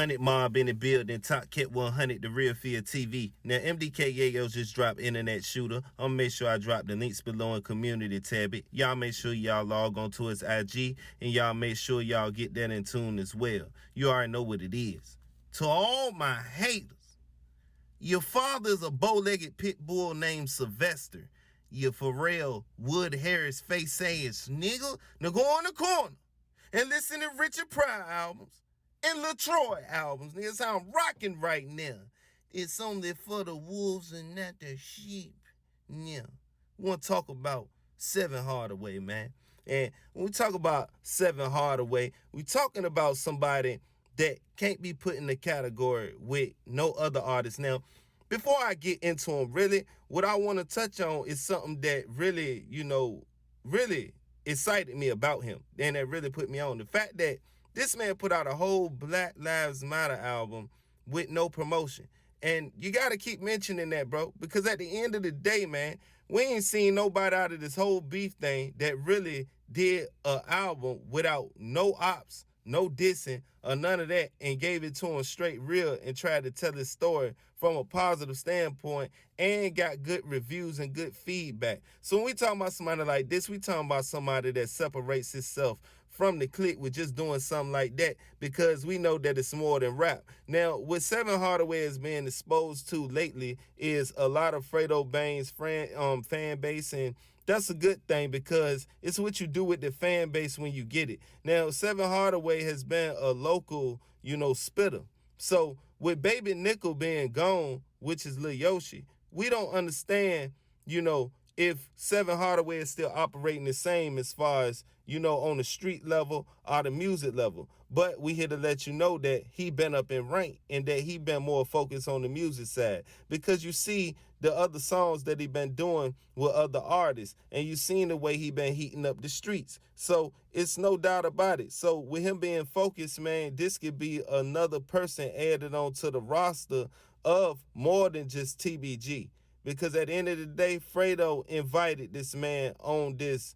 100 Mob in the building, Top Cat 100, the real field TV. Now, MDK Yayo just dropped Internet Shooter. I'm gonna make sure I drop the links below in community tab it. Y'all make sure y'all log on to his IG, and y'all make sure y'all get that in tune as well. You already know what it is. To all my haters, your father's a bow-legged pit bull named Sylvester. You Pharrell Wood Harris face ass nigga. Now go in the corner and listen to Richard Pryor albums and LaTroy albums. Niggas, how I'm rocking right now. It's only for the wolves and not the sheep. Yeah. We want to talk about 7Hardaway, man. And when we talk about 7Hardaway, we talking about somebody that can't be put in the category with no other artist. Now, before I get into him, really, what I want to touch on is something that really, really excited me about him. And that really put me on. The fact that this man put out a whole Black Lives Matter album with no promotion. And you got to keep mentioning that, bro, because at the end of the day, man, we ain't seen nobody out of this whole beef thing that really did an album without no ops, no dissing, or none of that, and gave it to him straight real and tried to tell his story from a positive standpoint and got good reviews and good feedback. So when we talking about somebody like this, we talking about somebody that separates himself from the clique with just doing something like that, because we know that it's more than rap. Now, what 7Hardaway is being exposed to lately is a lot of Fredo Bane's fan base, and that's a good thing because it's what you do with the fan base when you get it. Now, 7Hardaway has been a local, spitter. So with Baby Nickel being gone, which is Lil Yoshi, we don't understand, if 7Hardaway is still operating the same as far as, on the street level or the music level. But we here to let you know that he been up in rank and that he been more focused on the music side. Because you see the other songs that he been doing with other artists, and you seen the way he been heating up the streets. So it's no doubt about it. So with him being focused, man, this could be another person added onto the roster of more than just TBG. Because at the end of the day, Fredo invited this man on this,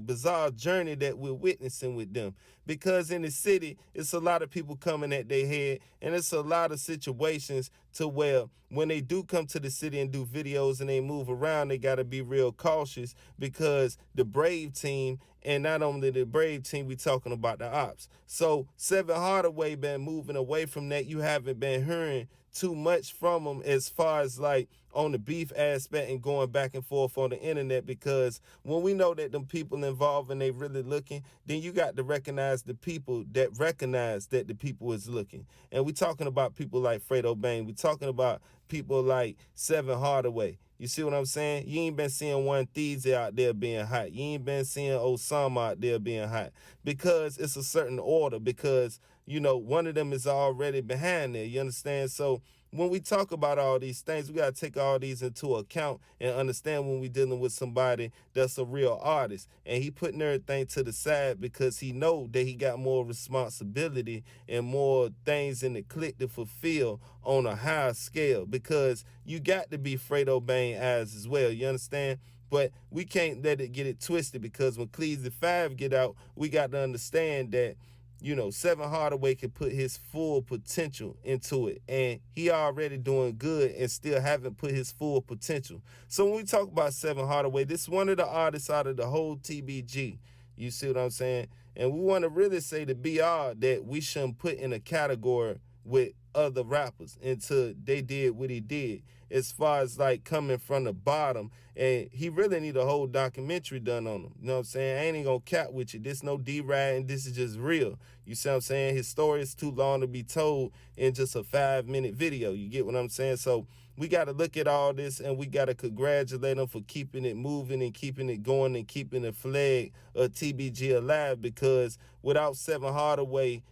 bizarre journey that we're witnessing with them. Because in the city, it's a lot of people coming at their head, and it's a lot of situations to where when they do come to the city and do videos and they move around, they got to be real cautious, because the Brave team, and not only the Brave team, we talking about the ops. So 7Hardaway been moving away from that. You haven't been hearing too much from him as far as like on the beef aspect and going back and forth on the internet, because when we know that them people involved and they really looking, then you got to recognize the people that recognize that the people is looking. And we talking about people like Fredo Bane. We talking about people like 7Hardaway. You see what I'm saying? You ain't been seeing One Theezy out there being hot. You ain't been seeing Osama out there being hot, because it's a certain order, because, one of them is already behind there. You understand? So when we talk about all these things, we got to take all these into account and understand when we're dealing with somebody that's a real artist. And he putting everything to the side because he know that he got more responsibility and more things in the clique to fulfill on a higher scale, because you got to be Fredo Bane as well. You understand? But we can't let it get it twisted, because when Cleveland 5 get out, we got to understand that 7Hardaway can put his full potential into it. And he already doing good and still haven't put his full potential. So when we talk about 7Hardaway, this is one of the artists out of the whole TBG. You see what I'm saying? And we want to really say to BR that we shouldn't put in a category with other rappers until they did what he did, as far as like coming from the bottom. And he really need a whole documentary done on him. You know what I'm saying? I ain't even gonna cap with you. This no D-Ride, this is just real. You see what I'm saying? His story is too long to be told in just a 5-minute video. You get what I'm saying? So we got to look at all this, and we got to congratulate him for keeping it moving and keeping it going and keeping the flag of TBG alive, because without 7Hardaway,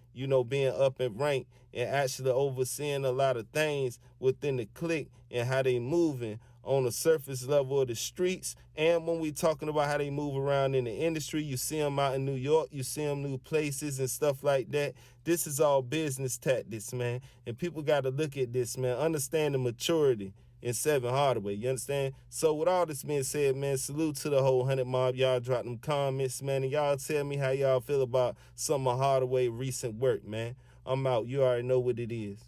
being up in rank and actually overseeing a lot of things within the clique and how they moving on the surface level of the streets. And when we talking about how they move around in the industry, you see them out in New York, you see them new places and stuff like that. This is all business tactics, man. And people got to look at this, man, understand the maturity in 7Hardaway, you understand? So with all this being said, man, salute to the whole 100 Mob. Y'all drop them comments, man, and y'all tell me how y'all feel about some of Hardaway recent work, man. I'm out. You already know what it is.